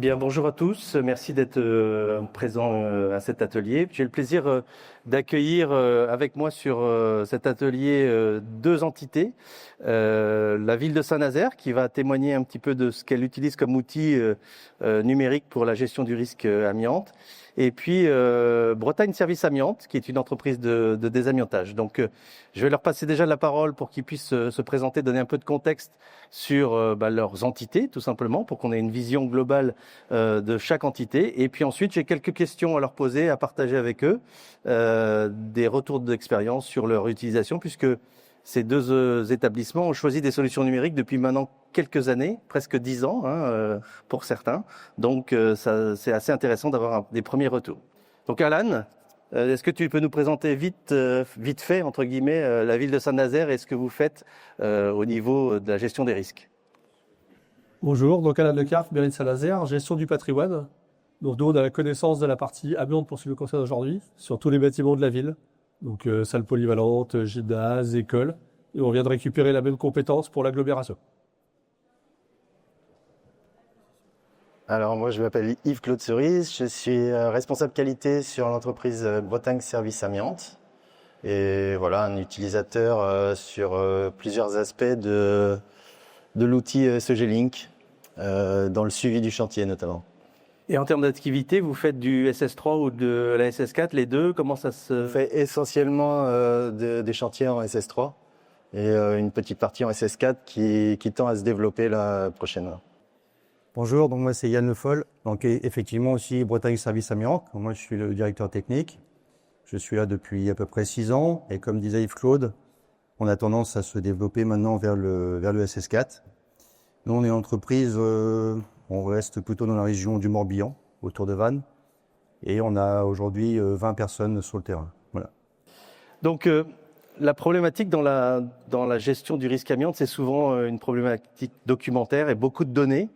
Bien, bonjour à tous. Merci d'être présents à cet atelier. J'ai le plaisir d'accueillir avec moi sur cet atelier deux entités. La ville de Saint-Nazaire qui va témoigner un petit peu de ce qu'elle utilise comme outil numérique pour la gestion du risque amiante. Et puis Bretagne Service Amiante, qui est une entreprise de désamiantage. Donc je vais leur passer déjà la parole pour qu'ils puissent se présenter, donner un peu de contexte sur leurs entités, tout simplement, pour qu'on ait une vision globale de chaque entité. Et puis ensuite, j'ai quelques questions à leur poser, à partager avec eux, des retours d'expérience sur leur utilisation, puisque ces deux établissements ont choisi des solutions numériques depuis maintenant quelques années, presque 10 ans pour certains. Donc ça, c'est assez intéressant d'avoir des premiers retours. Donc Alan, est-ce que tu peux nous présenter vite fait, entre guillemets, la ville de Saint-Nazaire et ce que vous faites au niveau de la gestion des risques? Bonjour, donc Alain Lecarf, mairie de Saint-Nazaire, gestion du patrimoine. Donc nous, on a la connaissance de la partie amiante pour ce qui nous concerne aujourd'hui, sur tous les bâtiments de la ville. Donc salle polyvalente, gymnase, école. Et on vient de récupérer la même compétence pour l'agglomération. Alors moi je m'appelle Yves-Claude Cerise, je suis responsable qualité sur l'entreprise Bretagne Service Amiante. Et voilà, un utilisateur sur plusieurs aspects de l'outil SEG Link, dans le suivi du chantier notamment. Et en termes d'activité, vous faites du SS3 ou de la SS4, les deux? Comment ça se On fait essentiellement des chantiers en SS3 et une petite partie en SS4 qui tend à se développer là prochainement. Bonjour, donc moi c'est Yann Le Foll, donc effectivement aussi Bretagne Service Amiante. Moi je suis le directeur technique. Je suis là depuis à peu près 6 ans et comme disait Yves-Claude, on a tendance à se développer maintenant vers le SS4. Nous on est une entreprise, on reste plutôt dans la région du Morbihan, autour de Vannes, et on a aujourd'hui 20 personnes sur le terrain. Voilà. Donc la problématique dans la gestion du risque amiante, c'est souvent une problématique documentaire et beaucoup de données.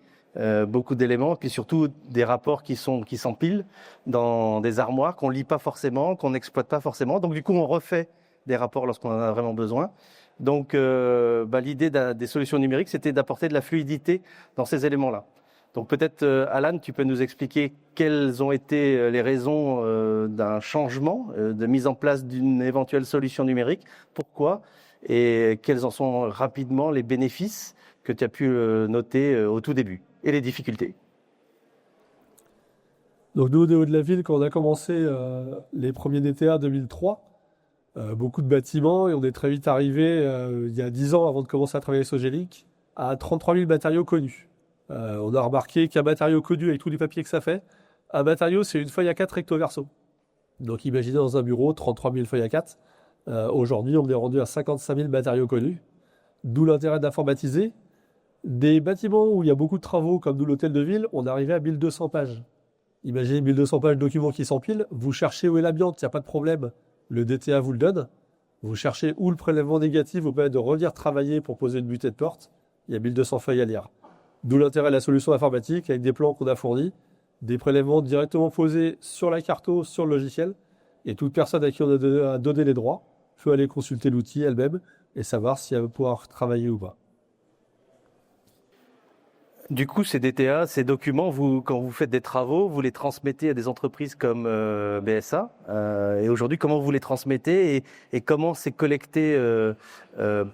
Beaucoup d'éléments, puis surtout des rapports qui s'empilent dans des armoires qu'on lit pas forcément, qu'on n'exploite pas forcément. Donc du coup, on refait des rapports lorsqu'on en a vraiment besoin. Donc l'idée des solutions numériques, c'était d'apporter de la fluidité dans ces éléments-là. Donc peut-être, Alan, tu peux nous expliquer quelles ont été les raisons d'un changement, de mise en place d'une éventuelle solution numérique, pourquoi, et quels en sont rapidement les bénéfices que tu as pu noter au tout début, et les difficultés. Donc nous, au niveau de la ville, quand on a commencé les premiers DTA 2003, beaucoup de bâtiments, et on est très vite arrivé, il y a 10 ans avant de commencer à travailler sur SEG Link, à 33 000 matériaux connus. On a remarqué qu'un matériau connu, avec tous les papiers que ça fait, un matériau, c'est une feuille A4 recto verso. Donc imaginez dans un bureau, 33 000 feuilles A4. Aujourd'hui, on est rendu à 55 000 matériaux connus, d'où l'intérêt d'informatiser. Des bâtiments où il y a beaucoup de travaux, comme nous l'hôtel de ville, on est arrivé à 1200 pages. Imaginez 1200 pages de documents qui s'empilent, vous cherchez où est l'amiante, il n'y a pas de problème, le DTA vous le donne. Vous cherchez où le prélèvement négatif vous permet de revenir travailler pour poser une butée de porte, il y a 1200 feuilles à lire. D'où l'intérêt de la solution informatique avec des plans qu'on a fournis, des prélèvements directement posés sur la carto, sur le logiciel, et toute personne à qui on a donné les droits peut aller consulter l'outil elle-même et savoir si elle va pouvoir travailler ou pas. Du coup, ces DTA, ces documents, quand vous faites des travaux, vous les transmettez à des entreprises comme BSA. Et aujourd'hui, comment vous les transmettez et comment c'est collecté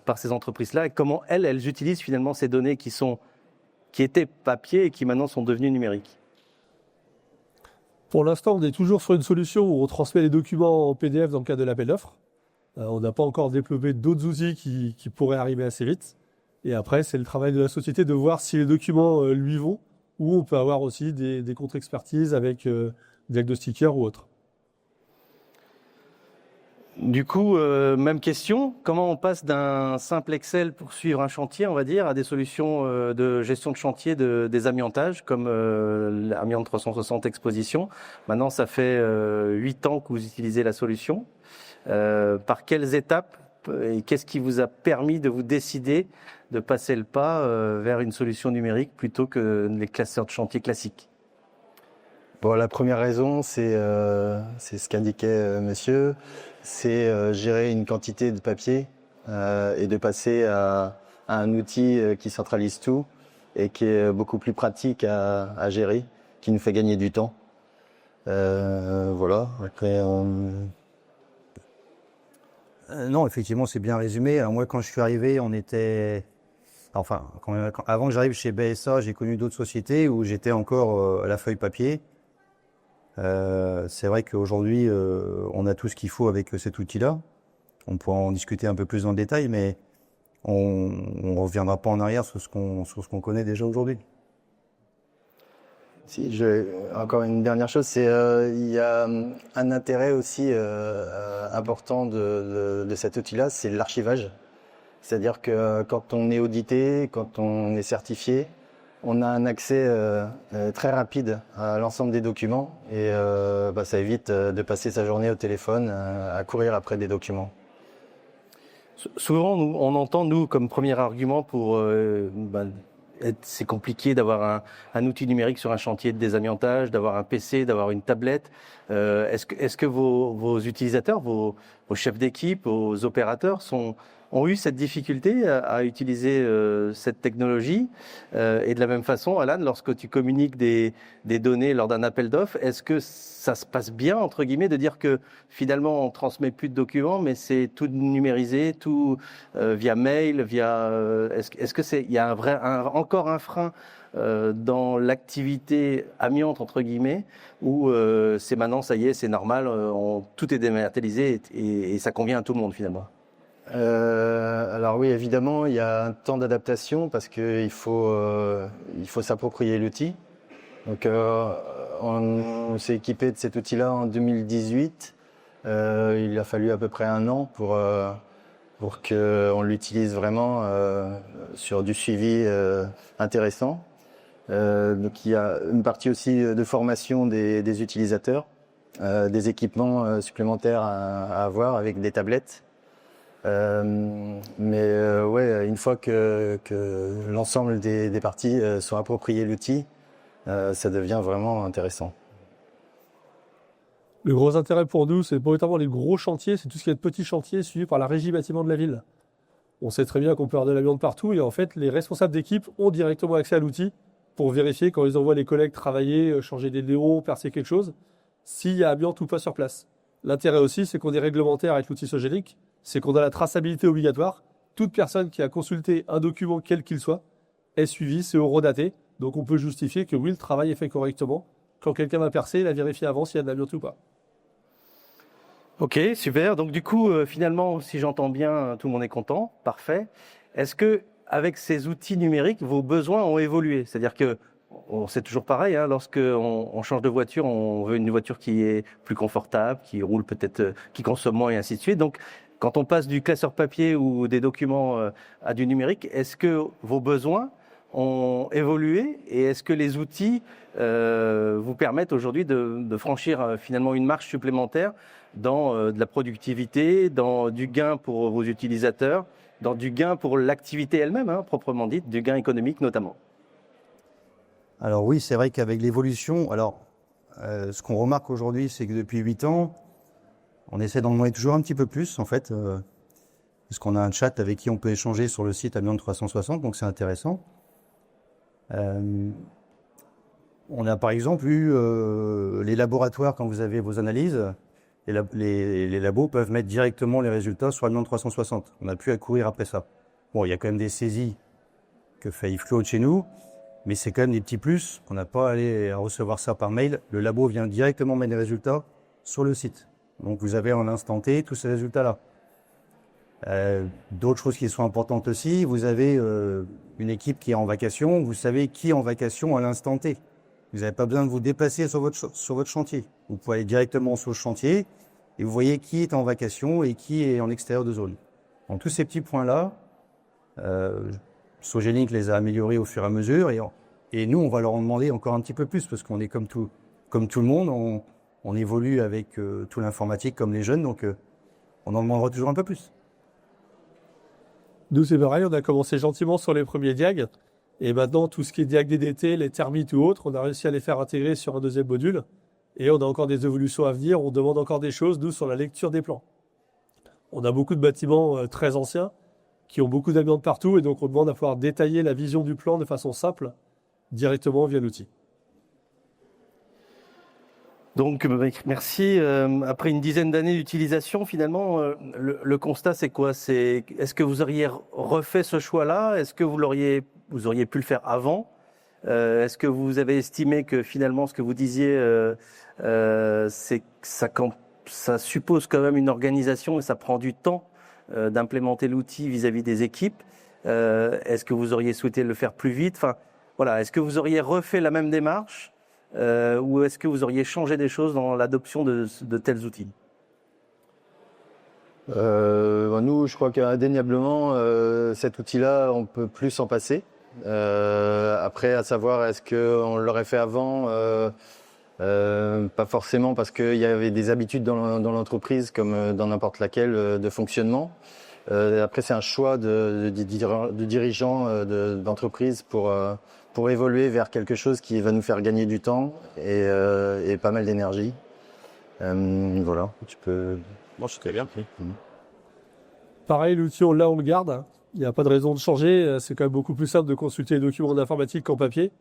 par ces entreprises-là et comment elles utilisent finalement ces données qui étaient papier et qui maintenant sont devenues numériques? Pour l'instant, on est toujours sur une solution où on transmet les documents en PDF dans le cadre de l'appel d'offres. On n'a pas encore développé d'autres outils qui pourraient arriver assez vite. Et après, c'est le travail de la société de voir si les documents lui vont, ou on peut avoir aussi des contre-expertises avec diagnostiqueurs ou autres. Du coup, même question, comment on passe d'un simple Excel pour suivre un chantier, on va dire, à des solutions de gestion de chantier des amiantages, comme l'Amiante 360 Exposition. Maintenant, ça fait 8 ans que vous utilisez la solution. Par quelles étapes et qu'est-ce qui vous a permis de vous décider de passer le pas vers une solution numérique plutôt que les classeurs de chantier classiques? Bon, la première raison, c'est ce qu'indiquait monsieur, c'est gérer une quantité de papier et de passer à un outil qui centralise tout et qui est beaucoup plus pratique à gérer qui nous fait gagner du temps. Voilà. Après, Non, effectivement, c'est bien résumé. Alors moi, quand je suis arrivé, on était... Enfin, avant que j'arrive chez BSA, j'ai connu d'autres sociétés où j'étais encore à la feuille papier. C'est vrai qu'aujourd'hui, on a tout ce qu'il faut avec cet outil-là. On pourra en discuter un peu plus dans le détail, mais on ne reviendra pas en arrière sur ce qu'on connaît déjà aujourd'hui. Si, encore une dernière chose, c'est il y a un intérêt aussi important de cet outil-là, c'est l'archivage. C'est-à-dire que quand on est audité, quand on est certifié, on a un accès très rapide à l'ensemble des documents et ça évite de passer sa journée au téléphone à courir après des documents. Souvent, on entend, nous, comme premier argument pour c'est compliqué d'avoir un outil numérique sur un chantier de désamiantage, d'avoir un PC, d'avoir une tablette. Est-ce que vos utilisateurs, vos chefs d'équipe, vos opérateurs ont eu cette difficulté à utiliser cette technologie et de la même façon, Alan, lorsque tu communiques des données lors d'un appel d'offres, est-ce que ça se passe bien, entre guillemets, de dire que finalement on transmet plus de documents, mais c'est tout numérisé, tout via mail, est-ce que il y a encore un frein dans l'activité amiante, entre guillemets, où c'est maintenant, ça y est, c'est normal, tout est dématérialisé et ça convient à tout le monde finalement? Alors oui, évidemment, il y a un temps d'adaptation parce qu'il faut s'approprier l'outil. Donc, on s'est équipé de cet outil-là en 2018. Il a fallu à peu près un an pour qu'on l'utilise vraiment sur du suivi intéressant. Donc, il y a une partie aussi de formation des utilisateurs, des équipements supplémentaires à avoir avec des tablettes. Ouais, une fois que l'ensemble des parties sont appropriées l'outil, ça devient vraiment intéressant. Le gros intérêt pour nous, c'est pas notamment les gros chantiers, c'est tout ce qui est de petits chantiers suivis par la régie bâtiment de la ville. On sait très bien qu'on peut avoir de l'amiante partout et en fait, les responsables d'équipe ont directement accès à l'outil pour vérifier quand ils envoient les collègues travailler, changer des néons, percer quelque chose, s'il y a amiante ou pas sur place. L'intérêt aussi, c'est qu'on est réglementaire avec l'outil Sogelic, c'est qu'on a la traçabilité obligatoire. Toute personne qui a consulté un document quel qu'il soit est suivie, c'est horodaté. Donc on peut justifier que oui, le travail est fait correctement. Quand quelqu'un va percer, il a vérifié avant s'il y a de l'amiante ou pas. Ok, super. Donc du coup, finalement, si j'entends bien, tout le monde est content. Parfait. Est-ce que avec ces outils numériques, vos besoins ont évolué? C'est-à-dire que c'est toujours pareil, hein, lorsque on change de voiture, on veut une voiture qui est plus confortable, qui roule peut-être, qui consomme moins et ainsi de suite. Donc, quand on passe du classeur papier ou des documents à du numérique, est-ce que vos besoins ont évolué et est-ce que les outils vous permettent aujourd'hui de franchir finalement une marche supplémentaire dans de la productivité, dans du gain pour vos utilisateurs, dans du gain pour l'activité elle-même, hein, proprement dite, du gain économique notamment? Alors oui, c'est vrai qu'avec l'évolution, ce qu'on remarque aujourd'hui, c'est que depuis 8 ans, on essaie d'en demander toujours un petit peu plus, en fait, parce qu'on a un chat avec qui on peut échanger sur le site Amiante 360, donc c'est intéressant. On a par exemple eu les laboratoires, quand vous avez vos analyses, les labos peuvent mettre directement les résultats sur Amiante 360. On n'a plus à courir après ça. Bon, il y a quand même des saisies que fait Yves Claude chez nous, mais c'est quand même des petits plus. On n'a pas à aller recevoir ça par mail. Le labo vient directement mettre les résultats sur le site. Donc vous avez en l'instant T tous ces résultats-là. D'autres choses qui sont importantes aussi, vous avez une équipe qui est en vacation, vous savez qui est en vacation à l'instant T. Vous n'avez pas besoin de vous déplacer sur votre chantier. Vous pouvez aller directement sur le chantier et vous voyez qui est en vacation et qui est en extérieur de zone. Donc tous ces petits points-là, Sogelic les a améliorés au fur et à mesure et nous, on va leur en demander encore un petit peu plus parce qu'on est comme tout le monde, on évolue avec tout l'informatique comme les jeunes, donc on en demandera toujours un peu plus. Nous, c'est pareil, on a commencé gentiment sur les premiers diags. Et maintenant, tout ce qui est diag DDT, les termites ou autres, on a réussi à les faire intégrer sur un deuxième module. Et on a encore des évolutions à venir, on demande encore des choses, nous, sur la lecture des plans. On a beaucoup de bâtiments très anciens qui ont beaucoup d'amiante partout et donc on demande à pouvoir détailler la vision du plan de façon simple, directement via l'outil. Donc, merci. Après une dizaine d'années d'utilisation, finalement, le constat, c'est quoi? Est-ce que vous auriez refait ce choix-là? Est-ce que vous auriez pu le faire avant? Est-ce que vous avez estimé que finalement, ce que vous disiez, c'est que ça suppose quand même une organisation et ça prend du temps d'implémenter l'outil vis-à-vis des équipes? Est-ce que vous auriez souhaité le faire plus vite? Enfin, voilà. Est-ce que vous auriez refait la même démarche? Ou est-ce que vous auriez changé des choses dans l'adoption de tels outils? Nous, je crois qu'indéniablement, cet outil-là, on peut plus s'en passer. Après, à savoir, est-ce qu'on l'aurait fait avant? Pas forcément, parce qu'il y avait des habitudes dans l'entreprise, comme dans n'importe laquelle, de fonctionnement. Après, c'est un choix de dirigeants d'entreprise pour évoluer vers quelque chose qui va nous faire gagner du temps et pas mal d'énergie. Voilà, tu peux... Bon, c'est très bien. Pareil, l'outil, on le garde. Il n'y a pas de raison de changer. C'est quand même beaucoup plus simple de consulter les documents d'informatique qu'en papier.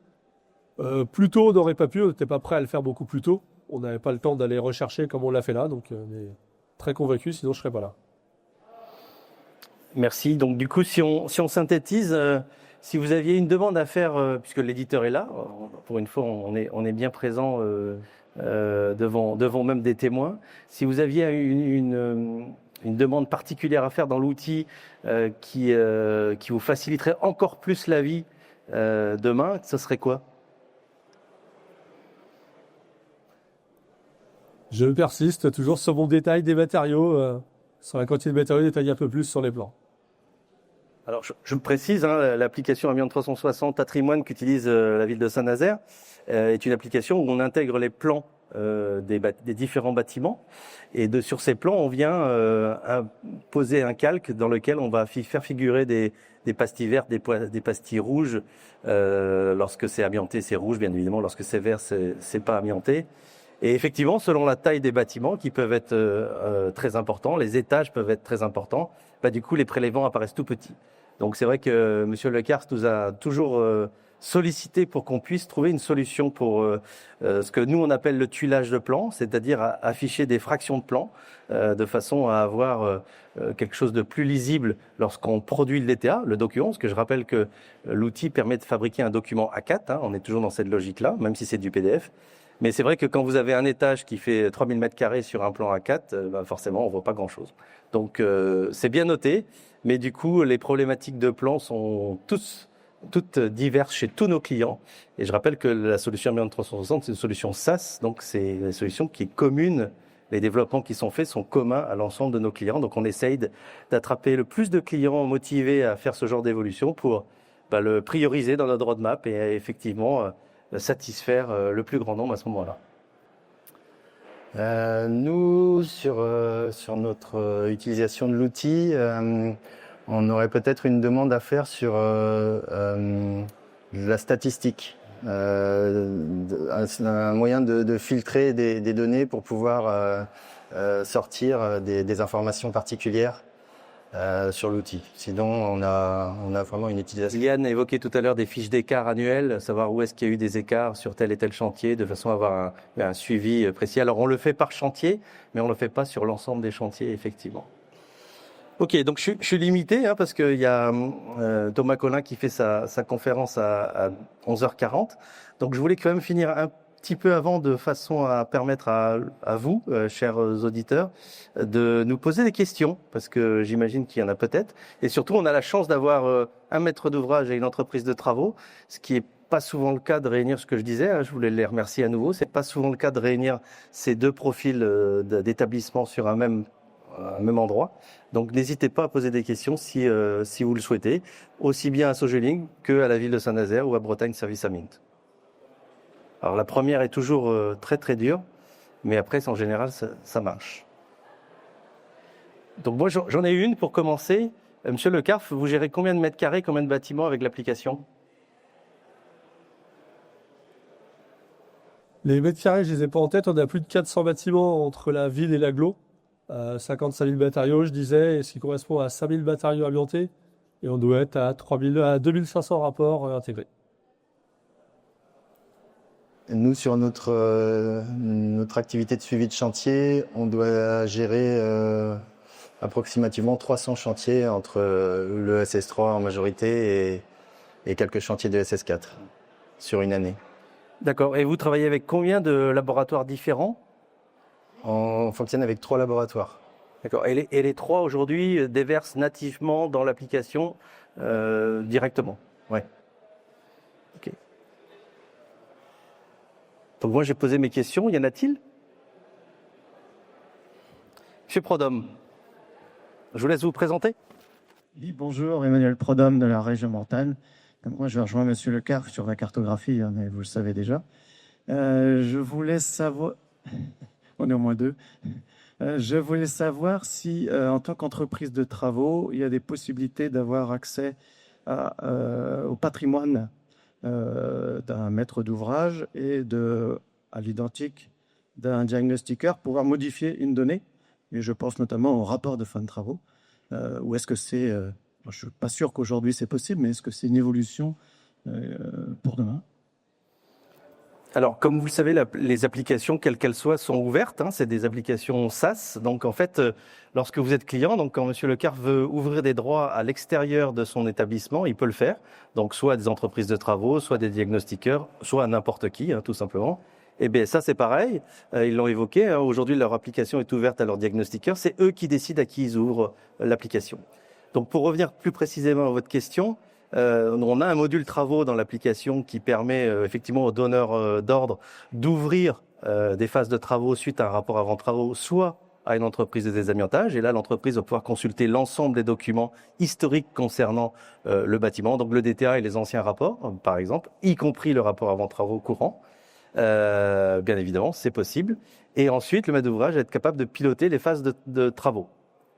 Plus tôt, on n'aurait pas pu. On n'était pas prêt à le faire beaucoup plus tôt. On n'avait pas le temps d'aller rechercher comme on l'a fait là. Donc, on est très convaincus, sinon je ne serais pas là. Merci. Donc, du coup, si on synthétise, si vous aviez une demande à faire, puisque l'éditeur est là, pour une fois, on est bien présent devant même des témoins. Si vous aviez une demande particulière à faire dans l'outil qui vous faciliterait encore plus la vie demain, ce serait quoi? Je persiste toujours sur mon détail des matériaux, sur la quantité de matériaux détaillée un peu plus sur les plans. Alors, je me précise, l'application Amiante 360 Patrimoine qu'utilise la ville de Saint-Nazaire est une application où on intègre les plans des différents bâtiments. Et sur ces plans, on vient poser un calque dans lequel on va faire figurer des pastilles vertes, des pastilles rouges. Lorsque c'est amianté, c'est rouge, bien évidemment. Lorsque c'est vert, c'est pas amianté. Et effectivement, selon la taille des bâtiments, qui peuvent être très importants, les étages peuvent être très importants, du coup, les prélèvements apparaissent tout petits. Donc, c'est vrai que Monsieur Lecarse nous a toujours sollicité pour qu'on puisse trouver une solution pour ce que nous, on appelle le tuilage de plan, c'est-à-dire afficher des fractions de plan de façon à avoir quelque chose de plus lisible lorsqu'on produit le DTA, le document, parce que je rappelle que l'outil permet de fabriquer un document A4, on est toujours dans cette logique-là, même si c'est du PDF. Mais c'est vrai que quand vous avez un étage qui fait 3000 m² sur un plan A4, forcément, on voit pas grand-chose. Donc, c'est bien noté, mais du coup, les problématiques de plan sont toutes diverses chez tous nos clients. Et je rappelle que la solution Amiante 360, c'est une solution SaaS, donc c'est une solution qui est commune. Les développements qui sont faits sont communs à l'ensemble de nos clients. Donc, on essaye d'attraper le plus de clients motivés à faire ce genre d'évolution pour le prioriser dans notre roadmap et effectivement satisfaire le plus grand nombre à ce moment-là. Nous, sur notre utilisation de l'outil, on aurait peut-être une demande à faire sur la statistique, un moyen de filtrer des données pour pouvoir sortir des informations particulières sur l'outil. Sinon, on a vraiment une utilisation. Liliane a évoqué tout à l'heure des fiches d'écart annuelles, savoir où est-ce qu'il y a eu des écarts sur tel et tel chantier, de façon à avoir un suivi précis. Alors, on le fait par chantier, mais on ne le fait pas sur l'ensemble des chantiers, effectivement. Ok, donc je suis limité parce qu'il y a Thomas Collin qui fait sa conférence à 11h40. Donc, je voulais quand même finir un petit peu avant, de façon à permettre à vous, chers auditeurs, de nous poser des questions, parce que j'imagine qu'il y en a peut-être. Et surtout, on a la chance d'avoir un maître d'ouvrage et une entreprise de travaux, ce qui est pas souvent le cas de réunir, ce que je disais, je voulais les remercier à nouveau, c'est pas souvent le cas de réunir ces deux profils d'établissement sur un même endroit. Donc n'hésitez pas à poser des questions si vous le souhaitez, aussi bien à Sogeling que à la ville de Saint-Nazaire ou à Bretagne Service Amiante. Alors la première est toujours très très dure, mais après en général ça marche. Donc moi j'en ai une pour commencer. Monsieur Lecarf, vous gérez combien de mètres carrés, combien de bâtiments avec l'application? Les mètres carrés, je les ai pas en tête. On a plus de 400 bâtiments entre la ville et l'agglo. 55 000 matériaux, je disais, ce qui correspond à 5 000 matériaux amiantés. Et on doit être à 2 500 rapports intégrés. Nous, sur notre activité de suivi de chantier, on doit gérer approximativement 300 chantiers entre le SS3 en majorité et quelques chantiers de SS4 sur une année. D'accord. Et vous travaillez avec combien de laboratoires différents? On fonctionne avec 3 laboratoires. D'accord. Et les 3 aujourd'hui déversent nativement dans l'application directement? Ouais. Ok. Donc moi j'ai posé mes questions. Y en a-t-il? Monsieur Prodhomme, je vous laisse vous présenter. Oui, bonjour, Emmanuel Prodhomme de la région Mortagne. Comme moi, je rejoins Monsieur Lecarf sur la cartographie, hein, mais vous le savez déjà. Je voulais savoir, on est au moins 2. Je voulais savoir si, en tant qu'entreprise de travaux, il y a des possibilités d'avoir accès au patrimoine d'un maître d'ouvrage et à l'identique d'un diagnostiqueur, pouvoir modifier une donnée. Et je pense notamment au rapport de fin de travaux. Ou est-ce que c'est, je ne suis pas sûr qu'aujourd'hui c'est possible, mais est-ce que c'est une évolution pour demain? Alors, comme vous le savez, les applications, quelles qu'elles soient, sont ouvertes. Hein, c'est des applications SaaS. Donc, en fait, lorsque vous êtes client, donc quand Monsieur Lecarf veut ouvrir des droits à l'extérieur de son établissement, il peut le faire. Donc, soit à des entreprises de travaux, soit des diagnostiqueurs, soit à n'importe qui, hein, tout simplement. Eh bien, ça, c'est pareil. Ils l'ont évoqué. Hein, aujourd'hui, leur application est ouverte à leurs diagnostiqueurs. C'est eux qui décident à qui ils ouvrent l'application. Donc, pour revenir plus précisément à votre question, on a un module travaux dans l'application qui permet effectivement aux donneurs d'ordre d'ouvrir des phases de travaux suite à un rapport avant travaux, soit à une entreprise de désamiantage. Et là, l'entreprise va pouvoir consulter l'ensemble des documents historiques concernant le bâtiment, donc le DTA et les anciens rapports, par exemple, y compris le rapport avant travaux courant. Bien évidemment, c'est possible. Et ensuite, le maître d'ouvrage va être capable de piloter les phases de travaux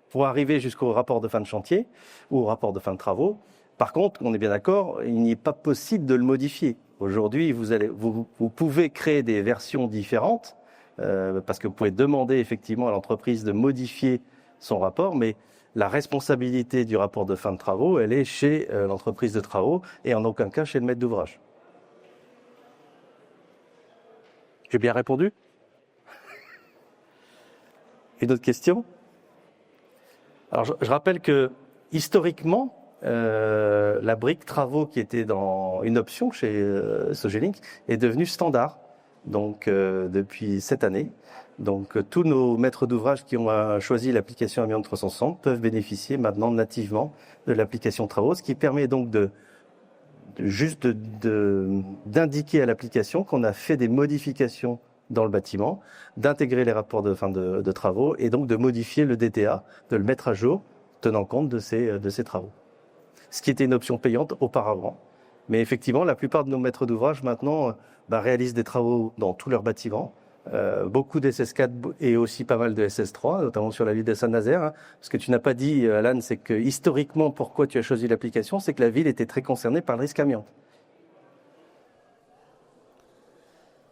pour arriver jusqu'au rapport de fin de chantier ou au rapport de fin de travaux. Par contre, on est bien d'accord, il n'est pas possible de le modifier. Aujourd'hui, vous pouvez créer des versions différentes parce que vous pouvez demander effectivement à l'entreprise de modifier son rapport, mais la responsabilité du rapport de fin de travaux, elle est chez l'entreprise de travaux et en aucun cas chez le maître d'ouvrage. J'ai bien répondu? Une autre question? Alors, je rappelle que historiquement, la brique travaux qui était dans une option chez Sogelink est devenue standard. Donc, depuis cette année. Donc, tous nos maîtres d'ouvrage qui ont choisi l'application Amiante 360 peuvent bénéficier maintenant nativement de l'application travaux, ce qui permet donc d'indiquer à l'application qu'on a fait des modifications dans le bâtiment, d'intégrer les rapports de fin de travaux et donc de modifier le DTA, de le mettre à jour, tenant compte de ces travaux. Ce qui était une option payante auparavant. Mais effectivement, la plupart de nos maîtres d'ouvrage maintenant réalisent des travaux dans tous leurs bâtiments. Beaucoup d'SS4 et aussi pas mal de SS3, notamment sur la ville de Saint-Nazaire. Hein. Ce que tu n'as pas dit, Alan, c'est que historiquement, pourquoi tu as choisi l'application, c'est que la ville était très concernée par le risque amiante.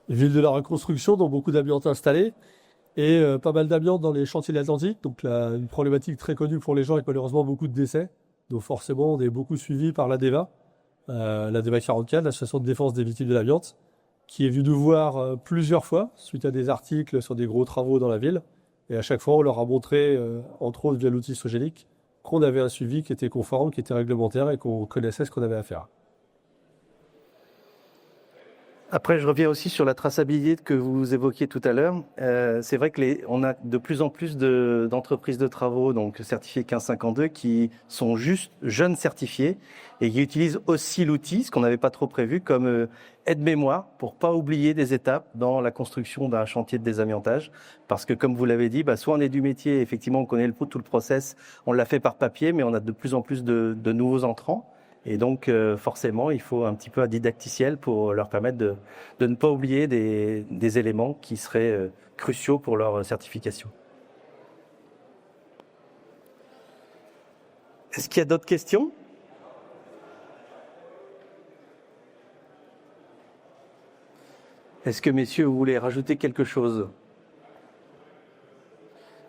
Ville de la reconstruction, dont beaucoup d'amiante installés, et pas mal d'amiante dans les chantiers de l'Atlantique. Donc là, une problématique très connue pour les gens avec malheureusement beaucoup de décès. Donc forcément, on est beaucoup suivi par l'ADEVA, l'ADEVA 44, l'association de défense des victimes de l'amiante, qui est venue nous voir plusieurs fois suite à des articles sur des gros travaux dans la ville. Et à chaque fois, on leur a montré, entre autres via l'outil Sogelink, qu'on avait un suivi qui était conforme, qui était réglementaire et qu'on connaissait ce qu'on avait à faire. Après, je reviens aussi sur la traçabilité que vous évoquiez tout à l'heure. C'est vrai que on a de plus en plus d'entreprises de travaux, donc certifiées 1552, qui sont juste jeunes certifiés et qui utilisent aussi l'outil, ce qu'on n'avait pas trop prévu, comme aide-mémoire pour pas oublier des étapes dans la construction d'un chantier de désamiantage. Parce que, comme vous l'avez dit, soit on est du métier, effectivement, on connaît tout le process, on l'a fait par papier, mais on a de plus en plus de nouveaux entrants. Et donc, forcément, il faut un petit peu un didacticiel pour leur permettre de ne pas oublier des éléments qui seraient cruciaux pour leur certification. Est-ce qu'il y a d'autres questions? Est-ce que, messieurs, vous voulez rajouter quelque chose?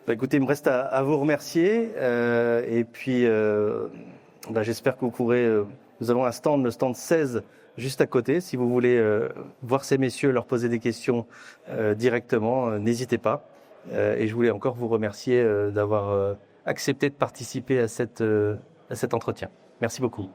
Écoutez, il me reste à vous remercier. Et puis... J'espère que vous pourrez... nous avons un stand, le stand 16, juste à côté. Si vous voulez voir ces messieurs, leur poser des questions directement, n'hésitez pas. Et je voulais encore vous remercier d'avoir accepté de participer à cet entretien. Merci beaucoup.